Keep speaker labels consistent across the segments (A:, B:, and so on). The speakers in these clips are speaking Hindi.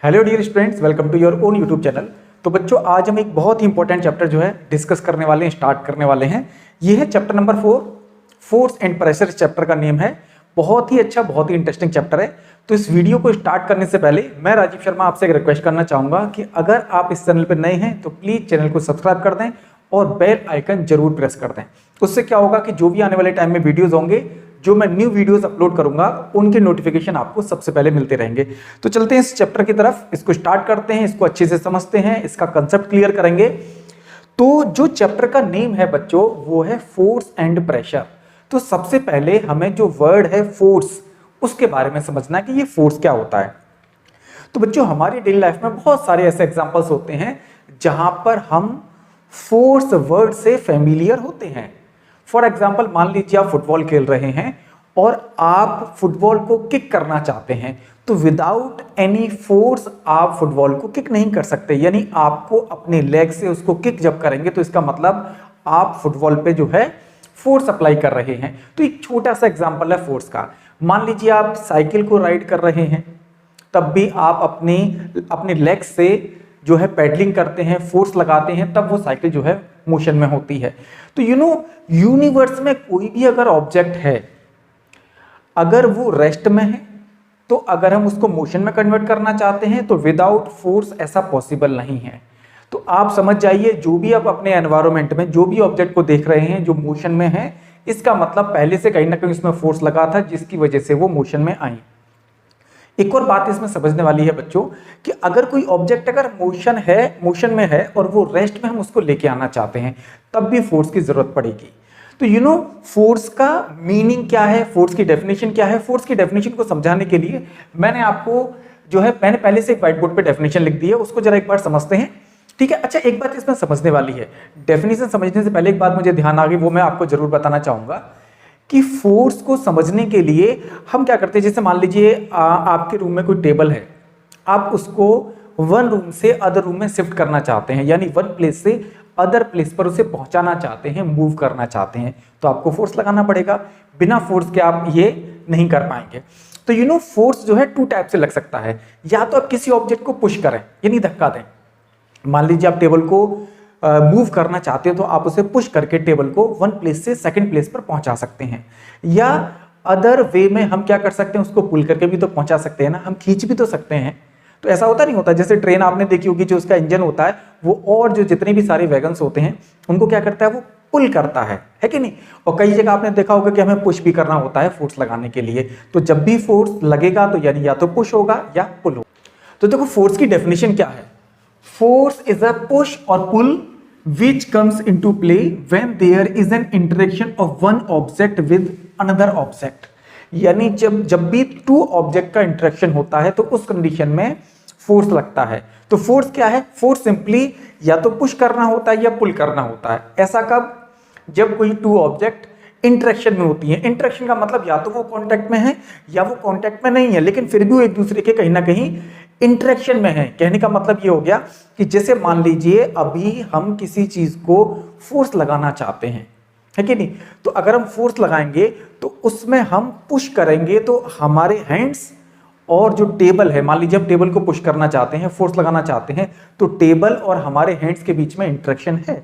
A: Hello dear students, welcome to your own YouTube channel. तो बच्चों, आज हम एक बहुत ही इंपॉर्टेंट चैप्टर जो है डिस्कस करने वाले हैं, स्टार्ट करने वाले हैं। ये है chapter number 4, force and pressure. इस चैप्टर का नेम है। बहुत ही अच्छा, बहुत ही इंटरेस्टिंग चैप्टर है। तो इस वीडियो को स्टार्ट करने से पहले मैं राजीव शर्मा आपसे एक रिक्वेस्ट करना चाहूंगा कि अगर आप इस चैनल पर नए हैं तो प्लीज चैनल को सब्सक्राइब कर दें और बेल आइकन जरूर प्रेस कर दें। उससे क्या होगा कि जो भी आने वाले टाइम में वीडियोज होंगे, जो मैं न्यू वीडियोस अपलोड करूंगा, उनके नोटिफिकेशन आपको सबसे पहले मिलते रहेंगे। तो चलते हैं इस चैप्टर की तरफ, इसको स्टार्ट करते हैं, इसको अच्छे से समझते हैं, इसका कंसेप्ट क्लियर करेंगे। तो जो चैप्टर का नेम है बच्चों, वो है फोर्स एंड प्रेशर। तो सबसे पहले हमें जो वर्ड है फोर्स, उसके बारे में समझना है कि ये फोर्स क्या होता है। तो बच्चों, हमारी डेली लाइफ में बहुत सारे ऐसे एग्जाम्पल्स होते हैं जहां पर हम फोर्स वर्ड से फेमिलियर होते हैं। फॉर एग्जाम्पल, मान लीजिए आप फुटबॉल खेल रहे हैं और आप फुटबॉल को किक करना चाहते हैं, तो विदाउट एनी फोर्स आप फुटबॉल को किक नहीं कर सकते। यानी आपको अपने लेग से उसको किक जब करेंगे तो इसका मतलब आप फुटबॉल पे जो है फोर्स अप्लाई कर रहे हैं। तो एक छोटा सा एग्जाम्पल है फोर्स का। मान लीजिए आप साइकिल को राइड कर रहे हैं, तब भी आप अपने लेग से जो है पेडलिंग करते हैं, फोर्स लगाते हैं, तब वो साइकिल जो है मोशन में होती है। तो यूनिवर्स में कोई भी अगर ऑब्जेक्ट है, अगर वो रेस्ट में है, तो अगर हम उसको मोशन में कन्वर्ट करना चाहते हैं तो विदाउट फोर्स ऐसा पॉसिबल नहीं है। तो आप समझ जाइए, जो भी आप अपने एनवायरमेंट में जो भी ऑब्जेक्ट को देख रहे हैं जो मोशन में है, इसका मतलब पहले से कहीं ना कहीं उसमें फोर्स लगा था जिसकी वजह से वो मोशन में आई। एक और बात इसमें समझने वाली है बच्चों कि अगर कोई ऑब्जेक्ट अगर मोशन में है और वो रेस्ट में हम उसको लेके आना चाहते हैं, तब भी फोर्स की जरूरत पड़ेगी। तो फोर्स का मीनिंग क्या है, फोर्स की डेफिनेशन क्या है। फोर्स की डेफिनेशन को समझाने के लिए मैंने पहले से एक व्हाइट बोर्ड पे डेफिनेशन लिख दी है, उसको जरा एक बार समझते हैं, ठीक है। अच्छा, एक बात इसमें समझने वाली है, डेफिनेशन समझने से पहले एक बात मुझे ध्यान आ गई, वो मैं आपको जरूर बताना चाहूंगा कि फोर्स को समझने के लिए हम क्या करते हैं। जैसे मान लीजिए आपके रूम में कोई टेबल है, आप उसको वन रूम से अदर रूम में शिफ्ट करना चाहते हैं, यानी वन प्लेस से अदर प्लेस पर उसे पहुंचाना चाहते हैं, मूव करना चाहते हैं, तो आपको फोर्स लगाना पड़ेगा। बिना फोर्स के आप ये नहीं कर पाएंगे। तो फोर्स जो है टू टाइप से लग सकता है। या तो आप किसी ऑब्जेक्ट को पुश करें, यानी धक्का दें। मान लीजिए आप टेबल को मूव करना चाहते हो, तो आप उसे पुश करके टेबल को वन प्लेस से सेकंड प्लेस पर पहुंचा सकते हैं। या अदर वे में हम क्या कर सकते हैं, उसको पुल करके भी तो पहुंचा सकते हैं ना, हम खींच भी तो सकते हैं। तो ऐसा होता नहीं होता, जैसे ट्रेन आपने देखी होगी, जो उसका इंजन होता है वो और जो जितने भी सारे वैगन्स होते हैं उनको क्या करता है, वो पुल करता है कि नहीं। और कई जगह आपने देखा होगा कि हमें पुश भी करना होता है फोर्स लगाने के लिए। तो जब भी फोर्स लगेगा तो यानी या तो पुश होगा या पुल होगा। तो देखो, फोर्स की डेफिनेशन क्या है। फोर्स इज अ पुश और पुल which comes into play when there is an interaction of one object with another object। यानी जब भी टू ऑब्जेक्ट का इंटरेक्शन होता है तो उस कंडीशन में फोर्स लगता है। तो फोर्स क्या है, फोर्स सिंपली या तो पुश करना होता है या पुल करना होता है। ऐसा कब, जब कोई टू ऑब्जेक्ट इंटरेक्शन में होती है। इंटरेक्शन का मतलब या तो वो कांटेक्ट में है या वो कांटेक्ट में नहीं है, लेकिन फिर भी वो एक दूसरे के कहीं ना कहीं इंटरेक्शन में है। कहने का मतलब ये हो गया कि जैसे मान लीजिए अभी हम किसी चीज को फोर्स लगाना चाहते हैं, है कि नहीं। तो अगर हम फोर्स लगाएंगे तो उसमें हम पुश करेंगे, तो हमारे हैंड्स और जो टेबल है, मान लीजिए हम टेबल को पुश करना चाहते हैं, फोर्स लगाना चाहते हैं, तो टेबल और हमारे हैंड्स के बीच में इंटरेक्शन है।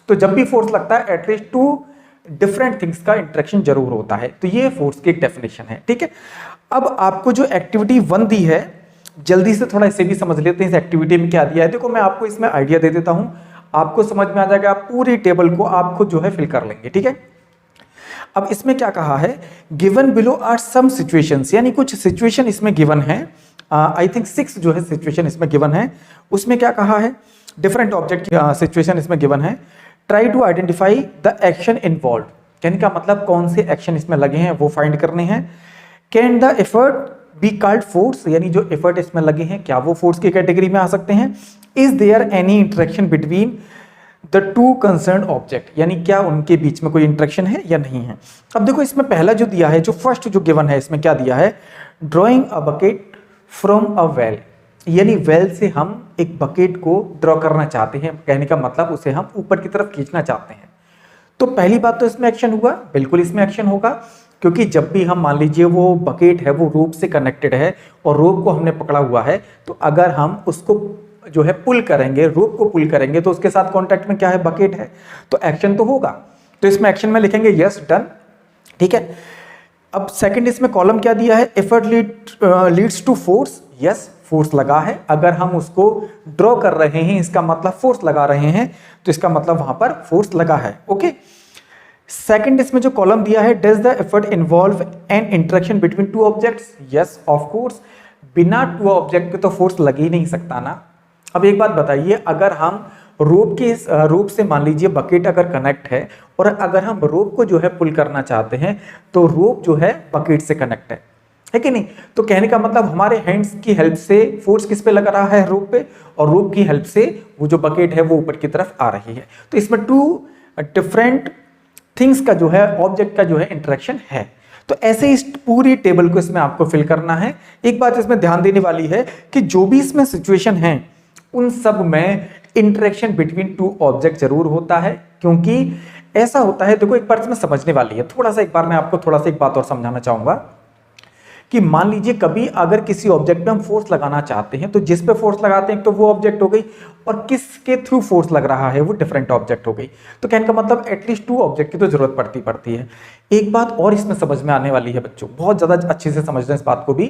A: तो जब भी फोर्स लगता है, एटलीस्ट टू डिफरेंट थिंग्स का इंटरेक्शन जरूर होता है। तो ये फोर्स की एक डेफिनेशन है, ठीक है। अब आपको जो एक्टिविटी 1 दी है, जल्दी से थोड़ा इसे भी समझ लेते हैं, इस एक्टिविटी में क्या दिया है। देखो, मैं आपको इसमें आइडिया दे देता हूं, आपको समझ में आ जाएगा। आप पूरी टेबल को आप खुद जो है फिल कर लेंगे, ठीक है। अब इसमें क्या कहा है, given below are some situations, यानी कुछ सिचुएशन इसमें गिवन है। आई थिंक 6 जो है सिचुएशन इसमें गिवन है। उसमें क्या कहा है, डिफरेंट ऑब्जेक्ट सिचुएशन इसमें गिवन है। Try to identify the action involve, कहने का मतलब कौन से एक्शन इसमें लगे हैं वो फाइंड करने हैं। Can the effort be called force, यानी जो एफर्ट इसमें लगे हैं क्या वो फोर्स की कैटेगरी में आ सकते हैं। Is there any interaction between the two concern object, यानी क्या उनके बीच में कोई इंटरेक्शन है या नहीं है। अब देखो, इसमें पहला जो दिया है, जो फर्स्ट जो गिवन है, इसमें क्या दिया है, drawing a bucket from a well, यानी वेल से हम एक बकेट को ड्रॉ करना चाहते हैं। कहने का मतलब उसे हम ऊपर की तरफ खींचना चाहते हैं। तो पहली बात तो इसमें एक्शन हुआ, बिल्कुल इसमें एक्शन होगा। क्योंकि जब भी हम मान लीजिए वो बकेट है वो रोप से कनेक्टेड है और रोप को हमने पकड़ा हुआ है, तो अगर हम उसको जो है पुल करेंगे, रोप को पुल करेंगे, तो उसके साथ कांटेक्ट में क्या है, बकेट है, तो एक्शन तो होगा। तो इसमें एक्शन में लिखेंगे यस डन, ठीक है। अब सेकंड इसमें कॉलम क्या दिया है, effort leads to force, yes force लगा है। अगर हम उसको ड्रॉ कर रहे हैं इसका मतलब फोर्स लगा रहे हैं, तो इसका मतलब वहां पर फोर्स लगा है, ओके। सेकंड इसमें जो कॉलम दिया है, does the effort involve N interaction between two objects, yes of course. बिना टू ऑब्जेक्ट के तो फोर्स लग ही नहीं सकता ना। अब एक बात बताइए, अगर हम रोप से मान लीजिए बकेट अगर कनेक्ट है और अगर हम रोप को जो है पुल करना चाहते हैं, तो रोप जो है बकेट से कनेक्ट है कि नहीं। तो कहने का मतलब हमारे हैंड्स की हेल्प से फोर्स किस पे लग रहा है, रोप पे, और रोप की हेल्प से वो जो बकेट है वो ऊपर की तरफ आ रही है। तो इसमें टू डिफरेंट थिंग्स का जो है, ऑब्जेक्ट का जो है इंटरेक्शन है। तो ऐसे इस पूरी टेबल को इसमें आपको फिल करना है। एक बात इसमें ध्यान देने वाली है कि जो भी इसमें सिचुएशन है उन सब में इंटरेक्शन बिटवीन टू ऑब्जेक्ट जरूर होता है, क्योंकि ऐसा होता है, देखो एक बार इसमें समझने वाली है, थोड़ा सा एक बार मैं आपको थोड़ा सा एक बात और समझाना चाहूंगा कि मान लीजिए कभी अगर किसी ऑब्जेक्ट पे हम फोर्स लगाना चाहते हैं, तो जिस पे फोर्स लगाते हैं तो वो ऑब्जेक्ट हो गई, और किसके थ्रू फोर्स लग रहा है वो डिफरेंट ऑब्जेक्ट हो गई। तो कहने का मतलब एटलीस्ट टू ऑब्जेक्ट की तो जरूरत पड़ती है। एक बात और इसमें समझ में आने वाली है बच्चों, बहुत ज्यादा अच्छे से समझ लें इस बात को भी,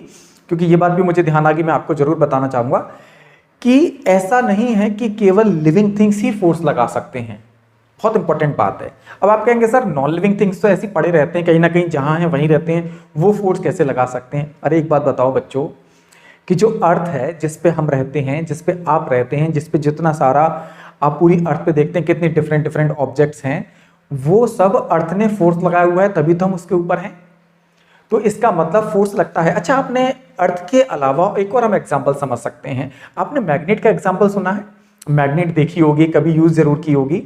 A: क्योंकि ये बात भी मुझे ध्यान आ गई, मैं आपको जरूर बताना चाहूंगा कि ऐसा नहीं है कि केवल लिविंग थिंग्स ही फोर्स लगा सकते हैं। बहुत इंपॉर्टेंट बात है। अब आप कहेंगे सर नॉन लिविंग थिंग्स तो ऐसे पड़े रहते हैं, कहीं ना कहीं जहां हैं वहीं रहते हैं, वो फोर्स कैसे लगा सकते हैं। अरे एक बात बताओ बच्चों कि जो अर्थ है जिस पे हम रहते हैं, जिस पे आप रहते हैं, जिस पे जितना सारा आप पूरी अर्थ पे देखते हैं कितने डिफरेंट डिफरेंट ऑब्जेक्ट्स हैं, वो सब अर्थ ने फोर्स लगाया हुआ है, तभी तो हम उसके ऊपर हैं। तो इसका मतलब फोर्स लगता है। अच्छा, आपने अर्थ के अलावा एक और हम एग्जांपल समझ सकते हैं। आपने मैग्नेट का एग्जांपल सुना है, मैग्नेट देखी होगी, कभी यूज जरूर की होगी,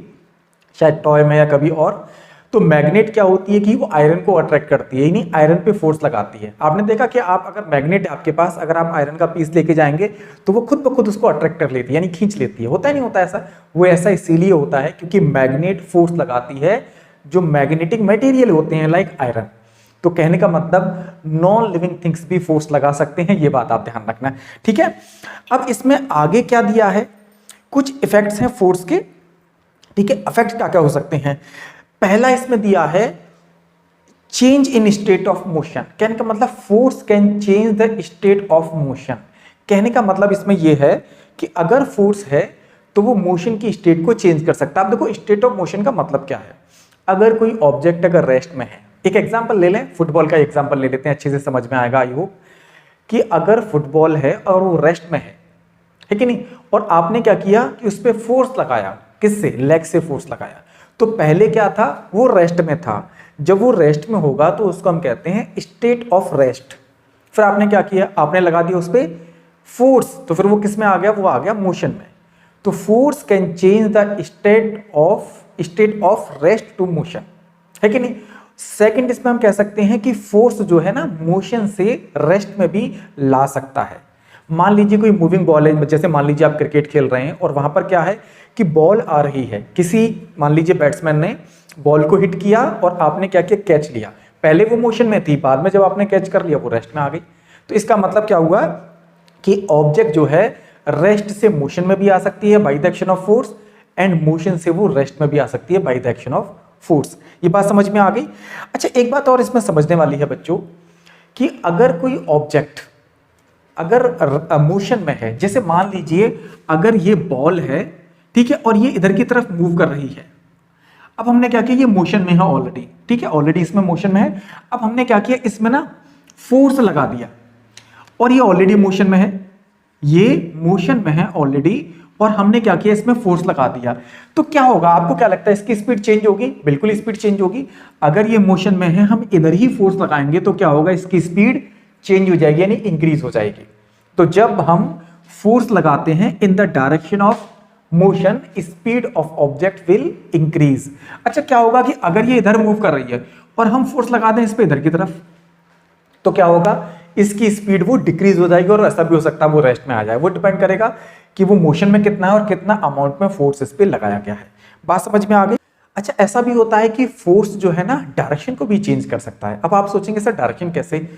A: शायद टॉय में या कभी और। तो मैग्नेट क्या होती है कि वो आयरन को अट्रैक्ट करती है, यानी आयरन पे फोर्स लगाती है। आपने देखा कि आप अगर मैग्नेट आपके पास, अगर आप आयरन का पीस लेके जाएंगे तो वो खुद ब खुद उसको अट्रैक्ट कर लेती है, यानी खींच लेती है। होता है नहीं होता ऐसा? वो ऐसा इसीलिए होता है क्योंकि मैग्नेट फोर्स लगाती है जो मैग्नेटिक मटेरियल होते हैं लाइक आयरन। तो कहने का मतलब नॉन लिविंग थिंग्स भी फोर्स लगा सकते हैं, ये बात आप ध्यान रखना, ठीक है। अब इसमें आगे क्या दिया है, कुछ इफेक्ट्स हैं फोर्स के, ठीक है। इफेक्ट क्या क्या हो सकते हैं। पहला इसमें दिया है change in state of motion. कहने का मतलब force can change the state of motion. कहने का मतलब इसमें यह है कि अगर फोर्स है तो वो मोशन की स्टेट को चेंज कर सकता है। अब देखो स्टेट ऑफ मोशन का मतलब क्या है। अगर कोई ऑब्जेक्ट अगर रेस्ट में है, एक एग्जांपल ले लें, फुटबॉल का एग्जांपल ले लेते हैं, अच्छे से समझ में आएगा आई होप, कि अगर फुटबॉल है और वो रेस्ट में है कि नहीं, और आपने क्या किया कि उस पर फोर्स लगाया, किससे, लेग से फोर्स लगाया। तो पहले क्या था, वो रेस्ट में था। जब वो रेस्ट में होगा तो उसको हम कहते हैं स्टेट ऑफ रेस्ट। फिर आपने क्या किया, आपने लगा दिया उस पर फोर्स, तो फिर वो किस में आ गया, वो आ गया मोशन में। तो force can change the state of rest to motion, है कि नहीं। सेकंड इसमें हम कह सकते हैं कि फोर्स जो है ना मोशन से रेस्ट में भी ला सकता है। मान लीजिए कोई मूविंग बॉल है, जैसे मान लीजिए आप क्रिकेट खेल रहे हैं और वहां पर क्या है कि बॉल आ रही है, किसी मान लीजिए बैट्समैन ने बॉल को हिट किया और आपने क्या किया, कैच लिया। पहले वो मोशन में थी, बाद में जब आपने कैच कर लिया वो रेस्ट में आ गई। तो इसका मतलब क्या हुआ कि ऑब्जेक्ट जो है रेस्ट से मोशन में भी आ सकती है by the action of force, and motion से वो रेस्ट में भी आ सकती है by the action of force. ये बात समझ में आ गई। अच्छा, एक बात और इसमें समझने वाली है बच्चों कि अगर कोई ऑब्जेक्ट अगर मोशन में है, जैसे मान लीजिए अगर ये बॉल है, ठीक है, और ये इधर की तरफ मूव कर रही है। अब हमने क्या किया, ये मोशन में है ऑलरेडी, ठीक है, ऑलरेडी इसमें मोशन में है। अब हमने क्या किया, इसमें ना फोर्स लगा दिया और ये ऑलरेडी मोशन में है, ये मोशन में है ऑलरेडी, और हमने क्या किया, इसमें फोर्स लगा दिया। तो क्या होगा, आपको क्या लगता है, इसकी स्पीड चेंज होगी? बिल्कुल स्पीड चेंज होगी। अगर ये मोशन में है, हम इधर ही फोर्स लगाएंगे तो क्या होगा, इसकी स्पीड चेंज हो जाएगी, यानी इंक्रीज हो जाएगी। तो जब हम फोर्स लगाते हैं in the direction of motion, speed of object will increase. अच्छा, क्या होगा कि अगर ये इधर मूव कर रही है और हम फोर्स लगा दें इस पे इधर की तरफ, तो क्या होगा, इसकी स्पीड वो डिक्रीज हो जाएगी, और ऐसा भी हो सकता है वो रेस्ट में आ जाए। वो डिपेंड करेगा कि वो मोशन में कितना है और कितना अमाउंट में फोर्स इस पे लगाया गया है। बात समझ में आ गई। अच्छा, ऐसा भी होता है कि फोर्स जो है ना डायरेक्शन को भी चेंज कर सकता है। अब आप सोचेंगे सर डायरेक्शन कैसे?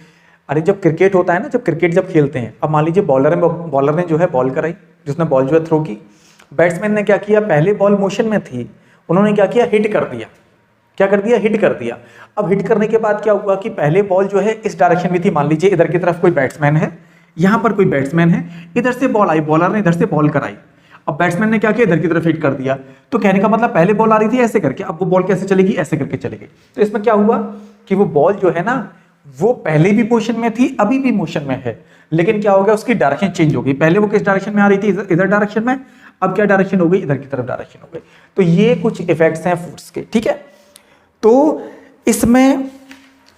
A: अरे जब क्रिकेट होता है ना, जब क्रिकेट जब खेलते हैं, अब मान लीजिए बॉलर ने जो है बॉल कराई, जिसने बॉल जो है थ्रो की, बैट्समैन ने क्या किया, पहले बॉल मोशन में थी, उन्होंने क्या किया, हिट कर दिया। क्या कर दिया? हिट कर दिया। अब हिट करने के बाद क्या हुआ कि पहले बॉल जो है इस डायरेक्शन में थी, मान लीजिए इधर की तरफ कोई बैट्समैन है, यहां पर कोई बैट्समैन है, इधर से बॉल आई, बॉलर ने इधर से बॉल कराई, अब बैट्समैन ने क्या किया, इधर की तरफ हिट कर दिया। तो कहने का मतलब पहले बॉल आ रही थी ऐसे करके, अब वो बॉल कैसे चलेगी, ऐसे करके चलेगी। तो इसमें क्या हुआ कि वो बॉल जो है ना, वो पहले भी मोशन में थी, अभी भी मोशन में है, लेकिन क्या हो गया, उसकी डायरेक्शन चेंज हो गई। पहले वो किस डायरेक्शन में आ रही थी, इधर डायरेक्शन में, अब क्या डायरेक्शन हो गई, इधर की तरफ डायरेक्शन हो गई। तो ये कुछ इफेक्ट्स हैं फोर्स के, ठीक है। तो इसमें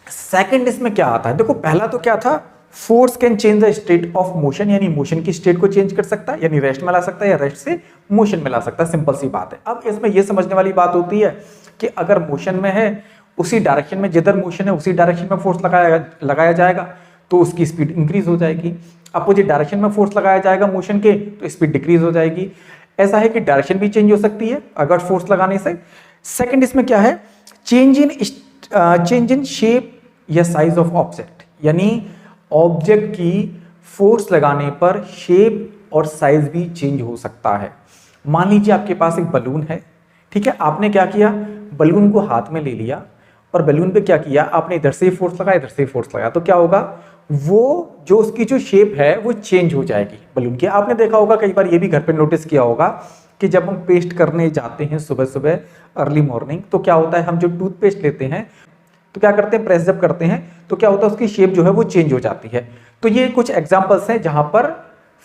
A: सेकंड इसमें क्या आता है, देखो पहला तो क्या था, force can change the state of motion, यानी मोशन की स्टेट को चेंज कर सकता है, यानी रेस्ट में ला सकता है या रेस्ट से मोशन में ला सकता है, सिंपल सी बात है। अब इसमें यह समझने वाली बात होती है कि अगर मोशन में है, उसी डायरेक्शन में, जिधर मोशन है उसी डायरेक्शन में फोर्स लगाया जाएगा तो उसकी स्पीड इंक्रीज हो जाएगी। अपोजिट डायरेक्शन में फोर्स लगाया जाएगा मोशन के तो स्पीड डिक्रीज हो जाएगी। ऐसा है कि डायरेक्शन भी चेंज हो सकती है अगर फोर्स लगाने से। सेकंड इसमें क्या है, चेंज इन शेप या साइज ऑफ ऑब्जेक्ट, यानी ऑब्जेक्ट की फोर्स लगाने पर शेप और साइज भी चेंज हो सकता है। मान लीजिए आपके पास एक बलून है, ठीक है, आपने क्या किया, बलून को हाथ में ले लिया और बलून पे क्या किया, आपने इधर से फोर्स लगाया, इधर से फोर्स लगाया, तो क्या होगा, वो जो उसकी जो शेप है वो चेंज हो जाएगी बलून की। आपने देखा होगा, कई बार ये भी घर पे नोटिस किया होगा कि जब हम पेस्ट करने जाते हैं सुबह सुबह अर्ली मॉर्निंग, तो क्या होता है, हम जो टूथपेस्ट लेते हैं तो क्या करते हैं, प्रेस जब करते हैं तो क्या होता है, उसकी शेप जो है वो चेंज हो जाती है। तो ये कुछ एग्जांपल्स हैं जहां पर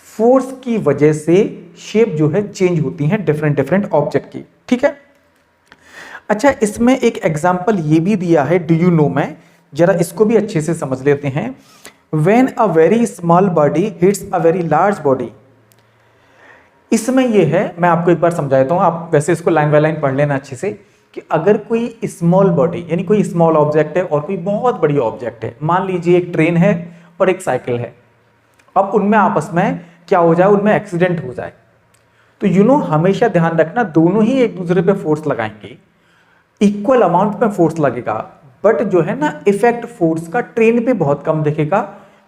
A: फोर्स की वजह से शेप जो है चेंज होती है डिफरेंट डिफरेंट ऑब्जेक्ट की, ठीक है। अच्छा, इसमें एक एग्जांपल ये भी दिया है, डू यू नो में, जरा इसको भी अच्छे से समझ लेते हैं। When a very small body hits a very large body, इसमें ये है, मैं आपको एक बार समझा देता हूं, आप वैसे इसको लाइन बाय लाइन पढ़ लेना अच्छे से, कि अगर कोई स्मॉल बॉडी यानी कोई स्मॉल ऑब्जेक्ट है और कोई बहुत बड़ी ऑब्जेक्ट है, मान लीजिए एक ट्रेन है और एक साइकिल है, अब उनमें आपस में क्या हो जाए, उनमें एक्सीडेंट हो जाए, तो हमेशा ध्यान रखना, दोनों ही एक दूसरे पे फोर्स लगाएंगे, इक्वल अमाउंट में फोर्स लगेगा, बट जो है ना इफेक्ट फोर्स का ट्रेन पे बहुत कम दिखेगा,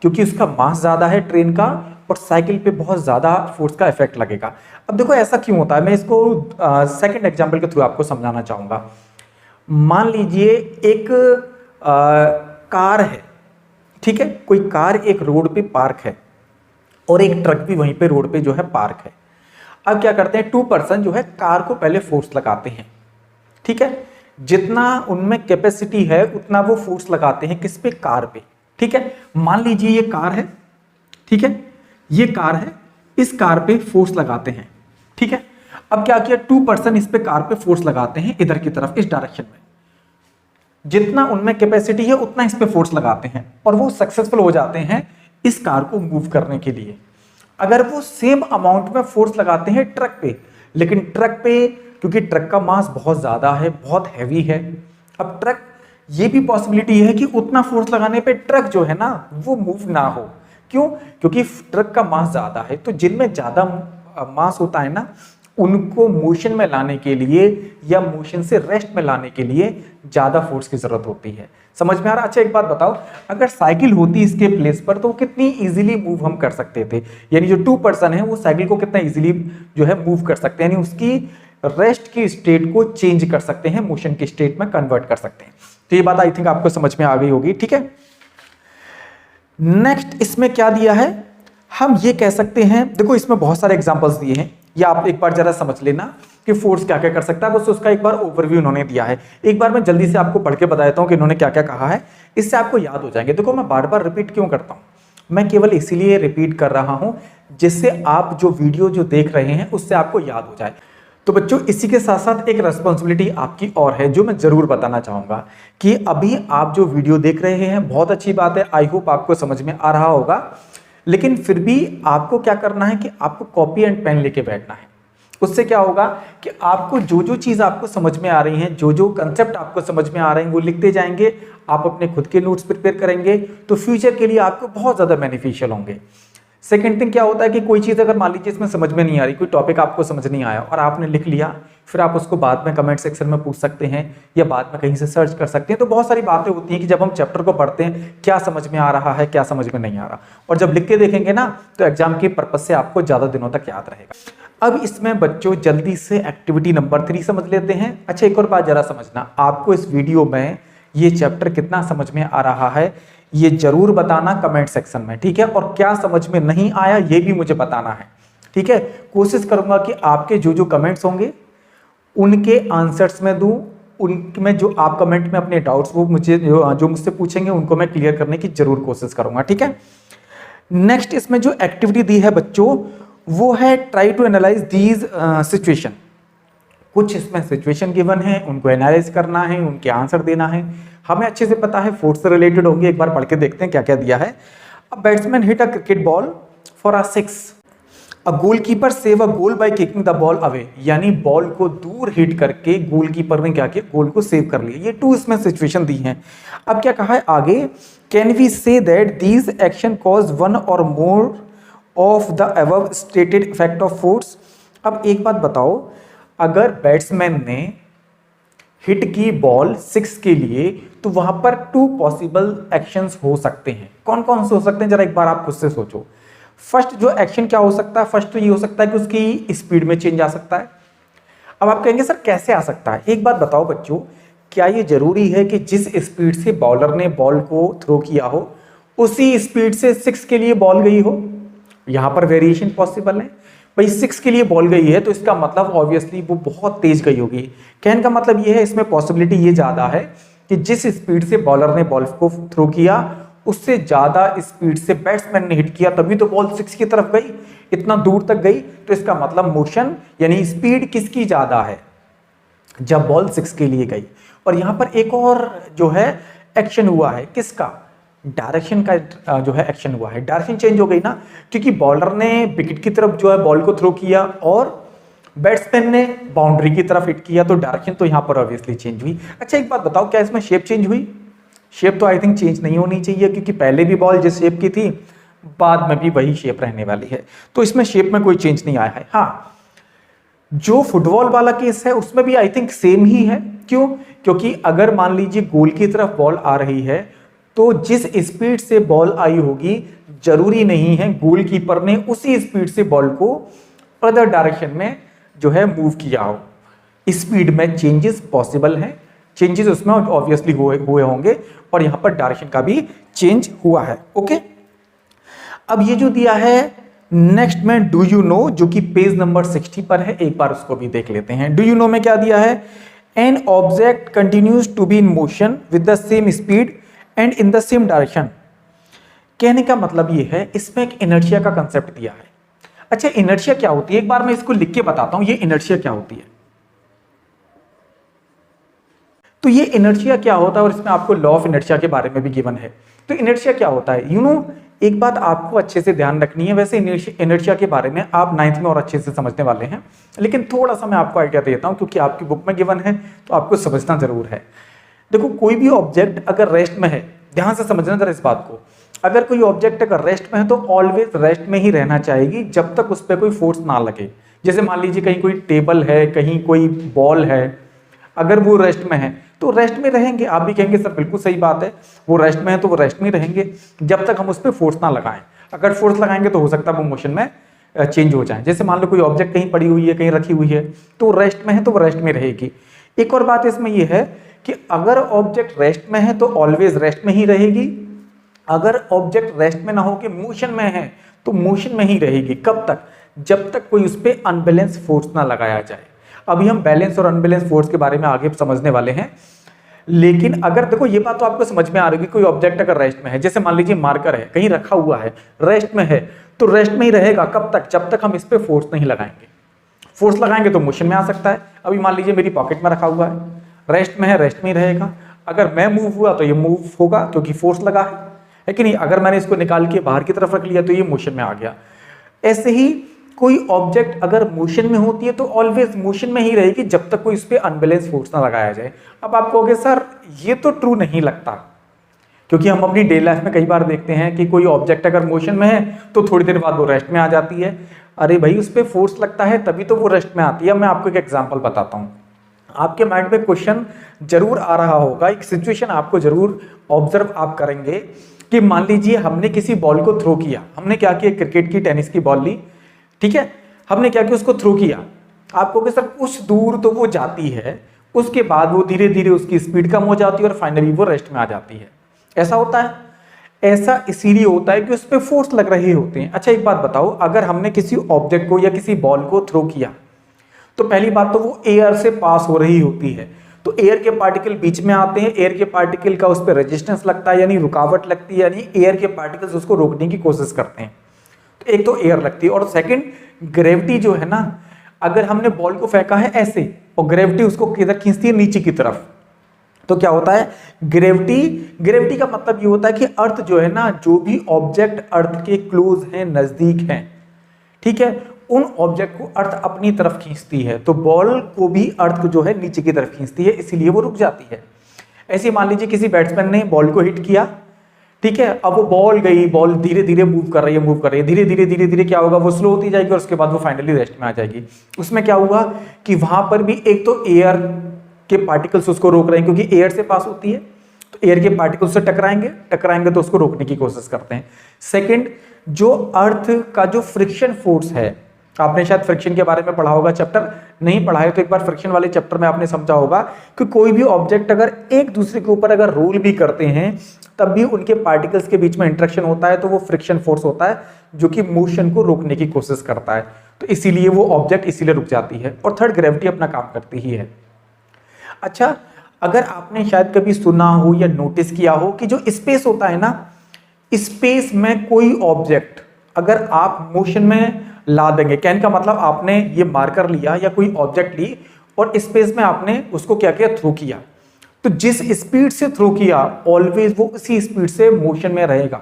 A: क्योंकि उसका मास ज्यादा है ट्रेन का, और साइकिल पे बहुत ज्यादा फोर्स का इफेक्ट लगेगा। अब देखो ऐसा क्यों होता है, मैं इसको सेकंड एग्जांपल के थ्रू आपको समझाना चाहूंगा। मान लीजिए एक कार है, ठीक है, कोई कार एक रोड पे पार्क है और एक ट्रक भी वहीं पे रोड पे जो है पार्क है। अब क्या करते हैं, 2 पर्सन जो है कार को पहले फोर्स लगाते हैं, ठीक है, जितना उनमें कैपेसिटी है उतना वो फोर्स लगाते हैं, किस पे, कार पे, ठीक है। मान लीजिए ये कार है, ठीक है, ये कार है, इस कार पे फोर्स लगाते हैं, ठीक है। अब क्या किया, 2 पर्सन इस पे कार पे फोर्स लगाते हैं इधर की तरफ, इस डायरेक्शन में, जितना उनमें कैपेसिटी है उतना इस पे फोर्स लगाते हैं और वो सक्सेसफुल हो जाते हैं इस कार को मूव करने के लिए। अगर वो सेम अमाउंट में फोर्स लगाते हैं ट्रक पे, लेकिन ट्रक पे क्योंकि ट्रक का मास बहुत ज्यादा है, बहुत हैवी है, अब ट्रक, ये भी पॉसिबिलिटी है कि उतना फोर्स लगाने पे ट्रक जो है ना वो मूव ना हो। क्यों? क्योंकि ट्रक का मास ज्यादा है, तो जिनमें ज्यादा मास होता है ना, उनको मोशन में लाने के लिए या मोशन से रेस्ट में लाने के लिए ज्यादा फोर्स की जरूरत होती है। समझ में आ रहा? अच्छा एक बात बताओ, अगर साइकिल होती इसके प्लेस पर तो कितनी इजीली मूव हम कर सकते थे, यानी जो 2 पर्सन है वो साइकिल को कितना इजीली जो है मूव कर सकते हैं, यानी उसकी रेस्ट की स्टेट को चेंज कर सकते हैं, मोशन की स्टेट में कन्वर्ट कर सकते हैं। तो ये बात आई थिंक आपको समझ में आ गई होगी, ठीक है। नेक्स्ट इसमें क्या दिया है, हम ये कह सकते हैं, देखो इसमें बहुत सारे एग्जांपल्स दिए हैं, ये आप एक बार जरा समझ लेना कि फोर्स क्या क्या कर सकता है, बस उसका एक बार ओवरव्यू उन्होंने दिया है। एक बार मैं जल्दी से आपको पढ़ के बता देता हूं कि इन्होंने क्या क्या कहा है, इससे आपको याद हो जाएंगे। देखो मैं बार बार रिपीट क्यों करता हूं, मैं केवल इसीलिए रिपीट कर रहा हूं जिससे आप जो वीडियो जो देख रहे हैं उससे आपको याद हो जाए। तो बच्चों इसी के साथ साथ एक रेस्पॉन्सिबिलिटी आपकी और है जो मैं जरूर बताना चाहूंगा कि अभी आप जो वीडियो देख रहे हैं बहुत अच्छी बात है, आई होप आपको समझ में आ रहा होगा, लेकिन फिर भी आपको क्या करना है कि आपको कॉपी एंड पेन लेके बैठना है। उससे क्या होगा कि आपको जो जो चीज आपको समझ में आ रही है, जो जो कंसेप्ट आपको समझ में आ रहे हैं वो लिखते जाएंगे, आप अपने खुद के नोट्स प्रिपेयर करेंगे तो फ्यूचर के लिए आपको बहुत ज्यादा बेनिफिशियल होंगे। सेकेंड थिंग क्या होता है कि कोई चीज़ अगर मान लीजिए इसमें समझ में नहीं आ रही, कोई टॉपिक आपको समझ नहीं आया और आपने लिख लिया, फिर आप उसको बाद में कमेंट सेक्शन में पूछ सकते हैं या बाद में कहीं से सर्च कर सकते हैं। तो बहुत सारी बातें होती हैं कि जब हम चैप्टर को पढ़ते हैं क्या समझ में आ रहा है, क्या समझ में नहीं आ रहा, और जब लिख के देखेंगे ना तो एग्जाम के पर्पज से आपको ज़्यादा दिनों तक याद रहेगा। अब इसमें बच्चों जल्दी से एक्टिविटी नंबर 3 समझ लेते हैं। अच्छा, एक और बात जरा समझना, आपको इस वीडियो में ये चैप्टर कितना समझ में आ रहा है ये जरूर बताना कमेंट सेक्शन में, ठीक है। और क्या समझ में नहीं आया ये भी मुझे बताना है, ठीक है। कोशिश करूंगा कि आपके जो जो कमेंट्स होंगे उनके आंसर्स में दूं, उनमें जो आप कमेंट में अपने डाउट्स वो मुझे जो मुझसे पूछेंगे उनको मैं क्लियर करने की जरूर कोशिश करूंगा, ठीक है। नेक्स्ट इसमें जो एक्टिविटी दी है बच्चों वो है try to analyse these situation. कुछ इसमें सिचुएशन गिवन है, उनको एनालाइज करना है, उनके आंसर देना है। हमें अच्छे से पता है फोर्स से रिलेटेड होंगे, एक बार पढ़ के देखते हैं क्या क्या दिया है। A batsman hit a cricket ball for a 6, a goalkeeper save a goal by kicking the ball away, यानी बॉल को दूर हिट करके गोलकीपर ने क्या किया, गोल को सेव कर लिया। ये 2 इसमें सिचुएशन दी हैं। अब क्या कहा है आगे, can we say that these action cause one or more of the above stated effect of force. अब एक बात बताओ, अगर बैट्समैन ने हिट की बॉल 6 के लिए तो वहां पर 2 पॉसिबल एक्शंस हो सकते हैं। कौन कौन से हो सकते हैं जरा एक बार आप खुद से सोचो। फर्स्ट जो एक्शन क्या हो सकता है, फर्स्ट तो ये हो सकता है कि उसकी स्पीड में चेंज आ सकता है। अब आप कहेंगे सर कैसे आ सकता है, एक बात बताओ बच्चों, क्या ये जरूरी है कि जिस स्पीड से बॉलर ने बॉल को थ्रो किया हो उसी स्पीड से 6 के लिए बॉल गई हो? यहां पर वेरिएशन पॉसिबल है। भाई 6 के लिए बॉल गई है तो इसका मतलब ऑब्वियसली वो बहुत तेज गई होगी। कहने का मतलब ये है, इसमें पॉसिबिलिटी ये ज्यादा है कि जिस स्पीड से बॉलर ने बॉल को थ्रो किया उससे ज्यादा स्पीड से बैट्समैन ने हिट किया, तभी तो बॉल 6 की तरफ गई, इतना दूर तक गई। तो इसका मतलब मोशन यानी स्पीड किसकी ज्यादा है, जब बॉल 6 के लिए गई। और यहां पर एक और जो है एक्शन हुआ है, किसका, डायरेक्शन का जो है एक्शन हुआ है। डायरेक्शन चेंज हो गई ना, क्योंकि बॉलर ने विकेट की तरफ जो है बॉल को थ्रो किया और बैट्समैन ने बाउंड्री की तरफ हिट किया, तो डायरेक्शन तो यहां पर ऑब्वियसली चेंज हुई। अच्छा एक बात बताओ, क्या इसमें शेप चेंज हुई? शेप तो आई थिंक चेंज नहीं होनी चाहिए, क्योंकि पहले भी बॉल जिस शेप की थी बाद में भी वही शेप रहने वाली है, तो इसमें शेप में कोई चेंज नहीं आया है। हाँ, जो फुटबॉल वाला केस है उसमें भी आई थिंक सेम ही है। क्यों? क्योंकि अगर मान लीजिए गोल की तरफ बॉल आ रही है तो जिस स्पीड से बॉल आई होगी जरूरी नहीं है गोलकीपर ने उसी स्पीड से बॉल को अदर डायरेक्शन में जो है मूव किया हो। स्पीड में चेंजेस पॉसिबल हैं, चेंजेस उसमें ऑब्वियसली हुए होंगे और यहां पर डायरेक्शन का भी चेंज हुआ है। ओके, अब ये जो दिया है नेक्स्ट में डू यू नो, जो कि पेज नंबर 60 पर है, एक बार उसको भी देख लेते हैं। डू यू नो में क्या दिया है, an object continues to be in motion with the same speed and in the same direction. कहने का मतलब ये है, इसमें एक इनर्शिया का कंसेप्ट दिया है। अच्छा, इनर्शिया क्या होती है, एक बार मैं इसको लिख के बताता हूं, ये इनर्शिया क्या होती है। तो ये इनर्शिया क्या होता है और इसमें आपको लॉ ऑफ इनर्शिया के बारे में भी गिवन है। तो इनर्शिया क्या होता है, यू नो, एक बात आपको अच्छे से ध्यान रखनी है। वैसे इनर्शिया के बारे में आप 9th में और अच्छे से समझने वाले हैं, लेकिन थोड़ा सा मैं आपको आइडिया देता हूं क्योंकि आपकी बुक में गिवन है तो आपको समझना जरूर है। देखो, कोई भी ऑब्जेक्ट अगर रेस्ट में है, ध्यान से समझना जरा इस बात को, अगर कोई ऑब्जेक्ट अगर रेस्ट में है तो ऑलवेज रेस्ट में ही रहना चाहिए जब तक उस पर कोई फोर्स ना लगे। जैसे मान लीजिए कहीं कोई टेबल है, कहीं कोई बॉल है, अगर वो रेस्ट में है तो रेस्ट में रहेंगे। आप भी कहेंगे सर बिल्कुल सही बात है, वो रेस्ट में है तो वो रेस्ट में रहेंगे जब तक हम उस पर फोर्स ना लगाएं। अगर फोर्स लगाएंगे तो हो सकता है वो मोशन में चेंज हो जाए। जैसे मान लो कोई ऑब्जेक्ट कहीं पड़ी हुई है, कहीं रखी हुई है, तो रेस्ट में है तो वो रेस्ट में रहेगी। एक और बात इसमें यह है कि अगर ऑब्जेक्ट रेस्ट में है तो ऑलवेज रेस्ट में ही रहेगी, अगर ऑब्जेक्ट रेस्ट में ना हो कि मोशन में है तो मोशन में ही रहेगी। कब तक? जब तक कोई उस पर अनबैलेंस फोर्स ना लगाया जाए। अभी हम बैलेंस और अनबैलेंस फोर्स के बारे में आगे समझने वाले हैं, लेकिन अगर देखो ये बात तो आपको समझ में आ रही है, कोई ऑब्जेक्ट अगर रेस्ट में है, जैसे मान लीजिए मार्कर है, कहीं रखा हुआ है, रेस्ट में है, तो रेस्ट में ही रहेगा। कब तक? जब तक हम इस पर फोर्स नहीं लगाएंगे। फोर्स लगाएंगे तो मोशन में आ सकता है। अभी मान लीजिए मेरी पॉकेट में रखा हुआ है, रेस्ट में है, रेस्ट में ही रहेगा। अगर मैं मूव हुआ तो ये मूव होगा क्योंकि फोर्स लगा है कि नहीं। अगर मैंने इसको निकाल के बाहर की तरफ रख लिया तो ये मोशन में आ गया। ऐसे ही कोई ऑब्जेक्ट अगर मोशन में होती है तो ऑलवेज मोशन में ही रहेगी जब तक कोई इस पे अनबैलेंस फोर्स ना लगाया जाए। अब आप कहोगे सर ये तो ट्रू नहीं लगता, क्योंकि हम अपनी डेली लाइफ में कई बार देखते हैं कि कोई ऑब्जेक्ट अगर मोशन में है तो थोड़ी देर बाद वो रेस्ट में आ जाती है। अरे भाई, उस पर फोर्स लगता है तभी तो वो रेस्ट में आती है। मैं आपको एक एग्जांपल बताता हूँ। आपके माइंड में क्वेश्चन जरूर आ रहा होगा, एक सिचुएशन आपको जरूर ऑब्जर्व आप करेंगे कि मान लीजिए हमने किसी बॉल को थ्रो किया। हमने क्या किया, क्रिकेट की, टेनिस की बॉल ली, ठीक है, हमने क्या किया, उसको थ्रो किया। आपको कि सर कुछ दूर तो वो जाती है, उसके बाद वो धीरे धीरे उसकी स्पीड कम हो जाती है और फाइनली वो रेस्ट में आ जाती है। ऐसा होता है? ऐसा इसीलिए होता है कि उस पर फोर्स लग रहे होते हैं। अच्छा एक बात बताओ, अगर हमने किसी ऑब्जेक्ट को या किसी बॉल को थ्रो किया तो पहली बात तो वो एयर से पास हो रही होती है, तो एयर के पार्टिकल बीच में आते हैं, एयर के पार्टिकल का उस पर रेजिस्टेंस लगता है, यानी रुकावट लगती है, यानी एयर के पार्टिकल्स उसको रोकने की कोशिश करते हैं। तो एक तो एयर लगती है, और सेकंड ग्रेविटी जो है ना, अगर हमने बॉल को फेंका है ऐसे और ग्रेविटी उसको किधर खींचती है, नीचे की तरफ, तो क्या होता है, ग्रेविटी का मतलब ये होता है कि अर्थ जो है ना, जो भी ऑब्जेक्ट अर्थ के क्लोज हैं, नजदीक हैं, ठीक है, उन ऑब्जेक्ट को अर्थ अपनी तरफ खींचती है। तो बॉल को भी अर्थ जो है नीचे की तरफ खींचती है, इसीलिए वो रुक जाती है। ऐसे मान लीजिए किसी बैट्समैन ने बॉल को हिट किया, ठीक है, अब वो बॉल गई, बॉल धीरे धीरे मूव कर रही है, धीरे धीरे क्या होगा, वो स्लो होती जाएगी और उसके बाद वो फाइनली रेस्ट में आ जाएगी। उसमें क्या हुआ कि वहां पर भी एक तो एयर के पार्टिकल्स उसको रोक रहे हैं, क्योंकि एयर से पास होती है, तो एयर के पार्टिकल्स से टकराएंगे तो उसको रोकने की कोशिश करते हैं। सेकंड, जो अर्थ का जो फ्रिक्शन फोर्स है, आपने शायद फ्रिक्शन के बारे में पढ़ा होगा, चैप्टर नहीं पढ़ा है तो एक बार फ्रिक्शन वाले चैप्टर में आपने समझा होगा कि कोई भी ऑब्जेक्ट अगर एक दूसरे के ऊपर अगर रोल भी करते हैं तब भी उनके पार्टिकल्स के बीच में इंटरेक्शन होता है, तो वो फ्रिक्शन फोर्स होता है जो कि मोशन को रोकने की कोशिश करता है, तो इसीलिए वो ऑब्जेक्ट इसीलिए रुक जाती है। और थर्ड, ग्रेविटी अपना काम करती ही है। अच्छा, अगर आपने शायद कभी सुना हो या नोटिस किया हो कि जो स्पेस होता है ना, स्पेस में कोई ऑब्जेक्ट अगर आप मोशन में ला देंगे, कहने का मतलब आपने ये मार्कर लिया या कोई ऑब्जेक्ट ली और स्पेस में आपने उसको क्या किया, थ्रो किया, तो जिस स्पीड से थ्रो किया ऑलवेज वो उसी स्पीड से मोशन में रहेगा,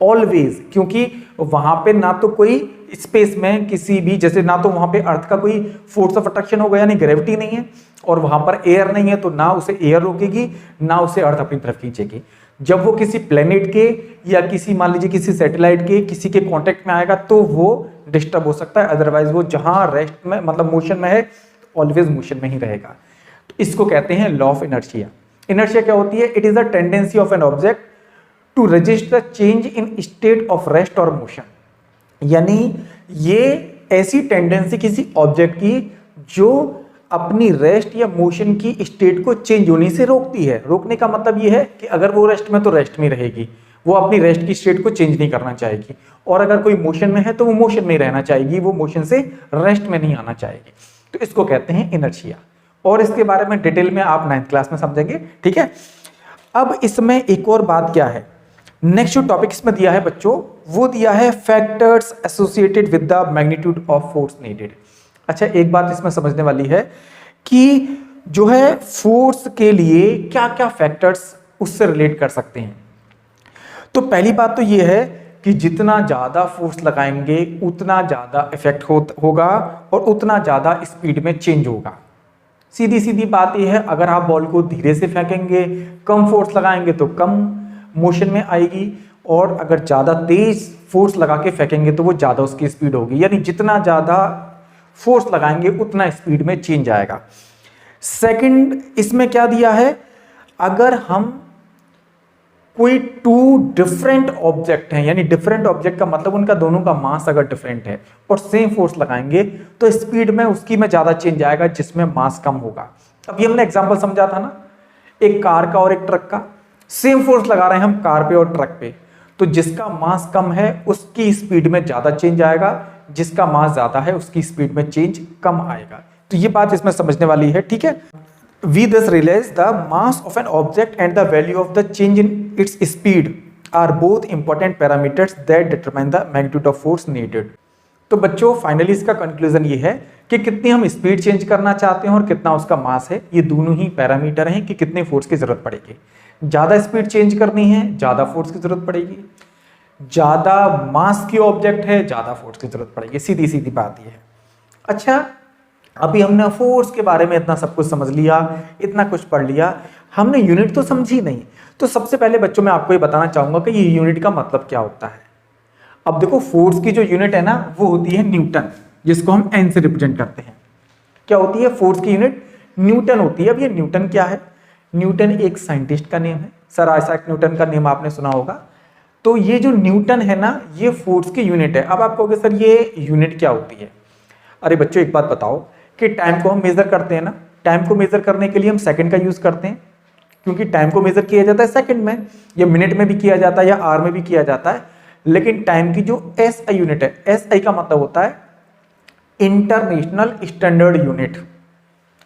A: ऑलवेज, क्योंकि वहां पे ना तो कोई स्पेस में किसी भी, जैसे ना तो वहां पे अर्थ का कोई फोर्स ऑफ अट्रैक्शन होगा यानी ग्रेविटी नहीं है, और वहां पर एयर नहीं है, तो ना उसे एयर रोकेगी ना उसे अर्थ अपनी तरफ खींचेगी। जब वो किसी प्लेनेट के या किसी, मान लीजिए किसी सैटेलाइट के किसी के कांटेक्ट में आएगा तो वो डिस्टर्ब हो सकता है, अदरवाइज वो जहां रेस्ट में मतलब मोशन में है ऑलवेज मोशन में ही रहेगा। तो इसको कहते हैं लॉ ऑफ इनर्शिया। इनर्शिया क्या होती है? It is the tendency of an object to resist the change in state of rest और मोशन, यानी ये ऐसी टेंडेंसी किसी ऑब्जेक्ट की जो अपनी रेस्ट या मोशन की स्टेट को चेंज होने से रोकती है। रोकने का मतलब ये है कि अगर वो रेस्ट में तो रेस्ट में रहेगी, वो अपनी रेस्ट की स्टेट को चेंज नहीं करना चाहेगी, और अगर कोई मोशन में है तो वो मोशन में रहना चाहेगी, वो मोशन से रेस्ट में नहीं आना चाहेगी। तो इसको कहते हैं इनर्शिया, और इसके बारे में डिटेल में आप 9th क्लास में समझेंगे, ठीक है। अब इसमें एक और बात क्या है, नेक्स्ट जो टॉपिक इसमें दिया है बच्चों, वो दिया है factors associated with the magnitude of force needed. अच्छा, एक बात इसमें समझने वाली है कि जो है फोर्स के लिए क्या क्या फैक्टर्स उससे रिलेट कर सकते हैं। तो पहली बात तो ये है कि जितना ज्यादा फोर्स लगाएंगे उतना ज्यादा इफेक्ट होगा और उतना ज्यादा स्पीड में चेंज होगा। सीधी सीधी बात यह है, अगर आप बॉल को धीरे से फेंकेंगे, कम फोर्स लगाएंगे तो कम मोशन में आएगी, और अगर ज्यादा तेज फोर्स लगा के फेंकेंगे तो वो ज्यादा उसकी स्पीड होगी, यानी जितना ज्यादा फोर्स लगाएंगे उतना स्पीड में चेंज आएगा। सेकंड, इसमें क्या दिया है, अगर हम कोई टू डिफरेंट ऑब्जेक्ट हैं, यानी डिफरेंट ऑब्जेक्ट का मतलब उनका दोनों का मास अगर डिफरेंट है और सेम फोर्स लगाएंगे तो स्पीड में उसकी में ज्यादा चेंज आएगा जिसमें मास कम होगा। अभी हमने एग्जांपल समझा था ना, एक कार का और एक ट्रक का, सेम फोर्स लगा रहे हैं हम कार पे और ट्रक पे, तो जिसका मास कम है उसकी स्पीड में ज्यादा चेंज आएगा, जिसका मास ज्यादा है उसकी स्पीड में चेंज कम आएगा। तो ये बात इसमें समझने वाली है, ठीक है। We thus realize the mass of an object and the value of the change in its speed are both important parameters that determine the magnitude of force needed. तो बच्चों फाइनली इसका कंक्लूजन ये है कि कितनी हम स्पीड चेंज करना चाहते हैं और कितना उसका मास है, ये दोनों ही पैरामीटर हैं कि कितने फोर्स की जरूरत पड़ेगी। ज्यादा स्पीड चेंज करनी है ज्यादा फोर्स की जरूरत पड़ेगी, ज्यादा मास की ऑब्जेक्ट है ज्यादा फोर्स की जरूरत पड़ेगी, सीधी सीधी बात ये है। अच्छा, अभी हमने फोर्स के बारे में इतना सब कुछ समझ लिया, इतना कुछ पढ़ लिया, हमने यूनिट तो समझी नहीं। तो सबसे पहले बच्चों मैं आपको ये बताना चाहूंगा कि ये यूनिट का मतलब क्या होता है। अब देखो फोर्स की जो यूनिट है ना वो होती है न्यूटन, जिसको हम एन से रिप्रेजेंट करते हैं। क्या होती है फोर्स की यूनिट? न्यूटन होती है। अब ये न्यूटन क्या है? न्यूटन एक साइंटिस्ट का नेम है, सर आइजैक न्यूटन का नेम आपने सुना होगा। तो ये जो न्यूटन है ना ये फोर्स की यूनिट है। अब आप कहोगे सर ये यूनिट क्या होती है? अरे बच्चों एक बात बताओ कि टाइम को हम मेजर करते हैं ना, टाइम को मेजर करने के लिए हम सेकंड का यूज करते हैं, क्योंकि टाइम को मेजर किया जाता है सेकंड में, या मिनट में भी किया जाता है या आवर में भी किया जाता है। लेकिन टाइम की जो एसआई यूनिट है, एसआई का मतलब होता है इंटरनेशनल स्टैंडर्ड यूनिट,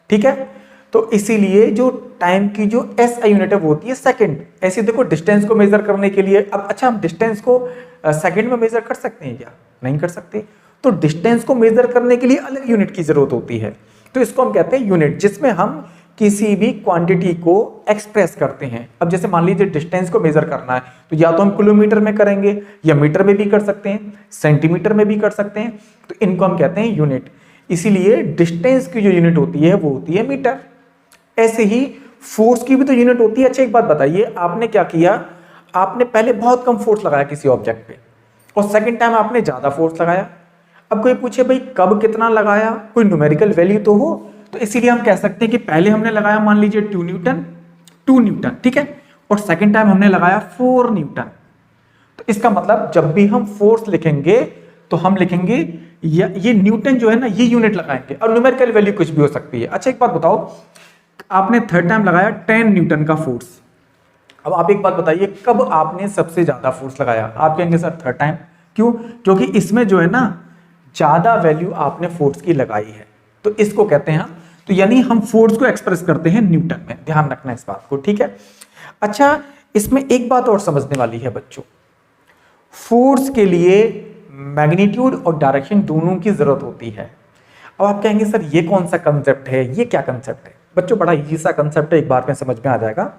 A: ठीक है। तो इसीलिए जो टाइम की जो एसआई यूनिट है वो होती है सेकंड। ऐसे देखो डिस्टेंस को मेजर करने के लिए, अब अच्छा हम डिस्टेंस को सेकंड में मेजर कर सकते हैं क्या? नहीं कर सकते। तो डिस्टेंस को मेजर करने के लिए अलग यूनिट की जरूरत होती है, तो इसको हम कहते हैं यूनिट, जिसमें हम किसी भी क्वांटिटी को एक्सप्रेस करते हैं। अब जैसे मान लीजिए डिस्टेंस को मेजर करना है तो या तो हम किलोमीटर में करेंगे, या मीटर में भी कर सकते हैं, सेंटीमीटर में भी कर सकते हैं, तो इनको हम कहते हैं यूनिट। इसीलिए डिस्टेंस की जो यूनिट होती है वो होती है मीटर। ऐसे ही फोर्स की भी तो यूनिट होती है। अच्छा एक बात बताइए, आपने क्या किया, आपने पहले बहुत कम फोर्स लगाया किसी ऑब्जेक्ट पे और सेकंड टाइम आपने ज्यादा फोर्स लगाया। अब कोई पूछे भाई कब कितना लगाया, कोई न्यूमेरिकल वैल्यू तो हो, तो इसीलिए हम कह सकते हैं कि पहले हमने लगाया मान लीजिए 2 न्यूटन, ठीक है, और सेकंड टाइम हमने लगाया 4 न्यूटन। तो इसका मतलब जब भी हम फोर्स लिखेंगे तो हम लिखेंगे ये न्यूटन जो है ना ये यूनिट लगाएंगे, और न्यूमेरिकल वैल्यू कुछ भी हो सकती है। अच्छा एक बात बताओ, आपने थर्ड टाइम लगाया 10 न्यूटन का फोर्स। अब आप एक बात बताइए कब आपने सबसे ज्यादा फोर्स लगाया? आप कहेंगे सर थर्ड टाइम। क्यों? क्योंकि इसमें जो है ना ज्यादा वैल्यू आपने फोर्स की लगाई है, तो इसको कहते हैं। तो यानी हम फोर्स को एक्सप्रेस करते हैं न्यूटन में, ध्यान रखना इस बात को, ठीक है। अच्छा इसमें एक बात और समझने वाली है बच्चों, फोर्स के लिए मैग्नीट्यूड और डायरेक्शन दोनों की जरूरत होती है। अब आप कहेंगे सर ये कौन सा कंसेप्ट है, ये क्या कंसेप्ट है? बच्चों बड़ा इजी सा कंसेप्ट है, एक बार में समझ में आ जाएगा।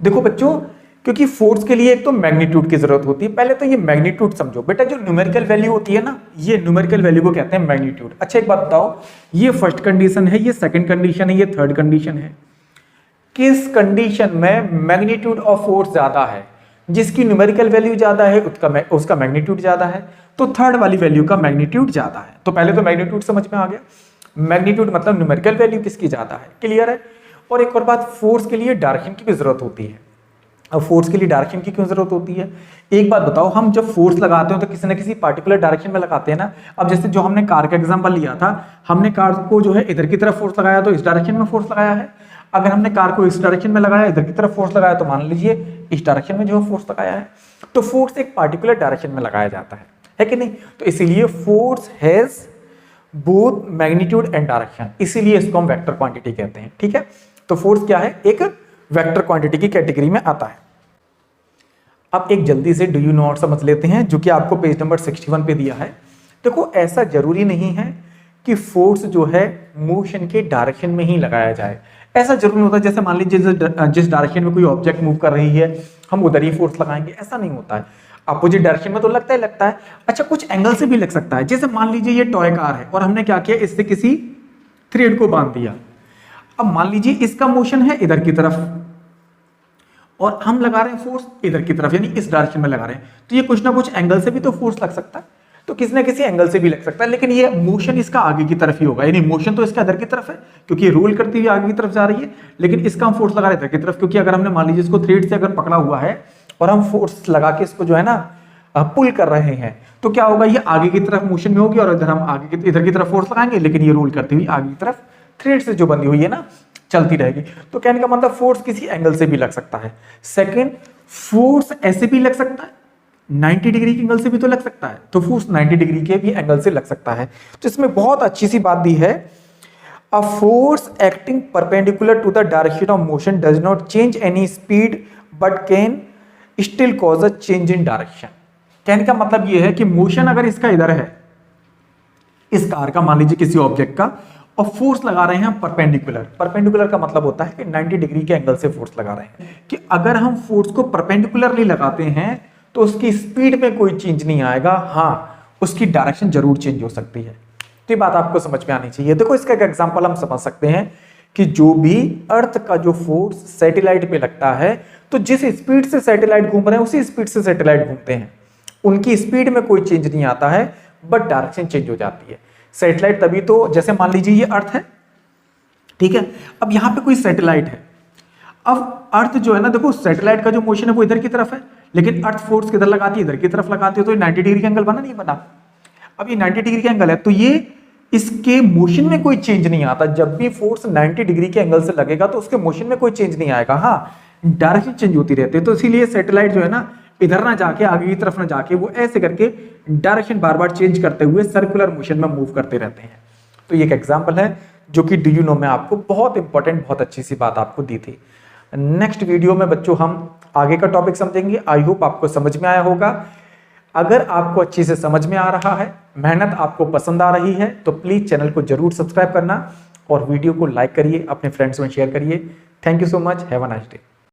A: देखो बच्चों, क्योंकि फोर्स के लिए एक तो मैग्नीट्यूड की जरूरत होती है। पहले तो ये मैग्नीट्यूड समझो बेटा, जो न्यूमेरिकल वैल्यू होती है ना ये न्यूमेरिकल वैल्यू को कहते हैं मैग्नीट्यूड। अच्छा एक बात बताओ, ये फर्स्ट कंडीशन है, ये सेकंड कंडीशन है, ये थर्ड कंडीशन है। किस कंडीशन में मैग्नीट्यूड ऑफ फोर्स ज्यादा है? जिसकी न्यूमेरिकल वैल्यू ज्यादा है उसका मैग्नीट्यूड ज्यादा है, तो थर्ड वाली वैल्यू का मैग्नीट्यूड ज्यादा है। तो पहले तो मैग्नीट्यूड समझ में आ गया, मैग्नीट्यूड मतलब न्यूमेरिकल वैल्यू किसकी ज्यादा है, क्लियर है। और एक और बात, फोर्स के लिए डायरेक्शन की भी जरूरत होती है। अब फोर्स के लिए डायरेक्शन की क्यों जरूरत होती है? एक बात बताओ, हम जब फोर्स लगाते हो तो किसी न किसी पार्टिकुलर डायरेक्शन में लगाते हैं ना। अब जैसे जो हमने कार का एग्जांपल लिया था, हमने कार को जो है इधर की तरफ फोर्स लगाया तो इस डायरेक्शन में फोर्स लगाया है। अगर हमने कार को इस डायरेक्शन में लगाया, इधर की तरफ फोर्स लगाया, तो मान लीजिए इस डायरेक्शन में जो फोर्स लगाया है। तो फोर्स एक पार्टिकुलर डायरेक्शन में लगाया जाता है कि नहीं? तो इसीलिए force has both magnitude and direction, इसीलिए इसको हम वेक्टर क्वांटिटी कहते हैं, ठीक है। तो फोर्स क्या है? एक वेक्टर क्वांटिटी की कैटेगरी में आता है। अब एक जल्दी से डू यू नॉट समझ लेते हैं, जो कि आपको पेज नंबर 61 पे दिया है। देखो ऐसा जरूरी नहीं है कि फोर्स जो है मोशन के डायरेक्शन में ही लगाया जाए, ऐसा जरूरी नहीं होता। जैसे मान लीजिए जिस डायरेक्शन में कोई ऑब्जेक्ट मूव कर रही है हम उधर ही फोर्स लगाएंगे, ऐसा नहीं होता है। अपोजिट डायरेक्शन में तो लगता है। अच्छा कुछ एंगल से भी लग सकता है। जैसे मान लीजिए ये टॉय कार है और हमने क्या किया, इससे किसी थ्रेड को बांध दिया। अब मान लीजिए इसका मोशन है इधर की तरफ और हम लगा रहे हैं फोर्स इधर की तरफ, यानी इस डायरेक्शन में लगा रहे हैं, तो ये कुछ ना कुछ एंगल से भी तो फोर्स लग सकता है, तो किसी ना किसी एंगल से भी लग सकता है। लेकिन ये मोशन इसका आगे की तरफ ही होगा, यानी मोशन तो इसका इधर की तरफ है क्योंकि ये रोल करती हुई आगे की तरफ जा रही है, लेकिन इसका हम फोर्स लगा रहे हैं इधर की तरफ, क्योंकि अगर हमने मान लीजिए इसको थ्रेड से अगर पकड़ा हुआ है और हम फोर्स लगा के इसको जो है ना पुल कर रहे हैं, तो क्या होगा, ये आगे की तरफ मोशन में होगी और इधर हम इधर की तरफ फोर्स लगाएंगे, लेकिन ये रोल करती हुई आगे की तरफ थ्रेड से जो बंधी हुई है ना चलती रहेगी। तो कहने का मतलब फोर्स किसी एंगल से भी लग सकता है। सेकंड, फोर्स ऐसे भी लग सकता है, 90 डिग्री के एंगल से भी तो लग सकता है, तो फोर्स 90 डिग्री के भी एंगल से लग सकता है। तो इसमें बहुत अच्छी सी बात दी है, a force acting perpendicular to the direction of motion does not change any speed but can still cause a change in direction. कहने का मतलब यह है कि मोशन अगर इसका इधर है, इस कार का मान लीजिए किसी ऑब्जेक्ट का, और फोर्स लगा रहे हैं हम परपेंडिकुलर का मतलब होता है कि 90 डिग्री के एंगल से फोर्स लगा रहे हैं, कि अगर हम फोर्स को परपेंडिकुलरली लगाते हैं तो उसकी स्पीड में कोई चेंज नहीं आएगा, हाँ उसकी डायरेक्शन जरूर चेंज हो सकती है। तो ये बात आपको समझ में आनी चाहिए। देखो इसका एक एग्जांपल हम समझ सकते हैं कि जो भी अर्थ का जो फोर्स सैटेलाइट पे लगता है, तो जिस स्पीड से सैटेलाइट घूम रहे हैं उसी स्पीड से सैटेलाइट घूमते हैं। उनकी स्पीड में कोई चेंज नहीं आता है, बट डायरेक्शन चेंज हो जाती है। सैटेलाइट तभी तो, जैसे मान लीजिए ये अर्थ है, ठीक है, अब यहां पे कोई सैटेलाइट है। अब अर्थ जो है ना, देखो सैटेलाइट का जो मोशन है वो इधर की तरफ है, लेकिन अर्थ फोर्स किधर लगाती है, इधर की तरफ लगाती है, तो ये 90 डिग्री का एंगल बना नहीं बना। अब ये 90 डिग्री का एंगल है, तो ये इसके मोशन में कोई चेंज नहीं आता। जब भी फोर्स 90 डिग्री के एंगल से लगेगा तो उसके मोशन में कोई चेंज नहीं आएगा। हाँ, डायरेक्शन चेंज होती रहती है। तो इसीलिए सैटेलाइट जो है ना, इधर ना जाके आगे की तरफ ना जाके, वो ऐसे करके डायरेक्शन बार बार चेंज करते हुए सर्कुलर मोशन में मूव करते रहते हैं। तो ये एक एग्जाम्पल है जो कि डू यू नो में आपको बहुत इंपॉर्टेंट, बहुत अच्छी सी बात आपको दी थी। नेक्स्ट वीडियो में बच्चों हम आगे का टॉपिक समझेंगे। आई होप आपको समझ में आया होगा। अगर आपको अच्छे से समझ में आ रहा है, मेहनत आपको पसंद आ रही है, तो प्लीज चैनल को जरूर सब्सक्राइब करना और वीडियो को लाइक करिए, अपने फ्रेंड्स में शेयर करिए। Thank you so much, have a nice day.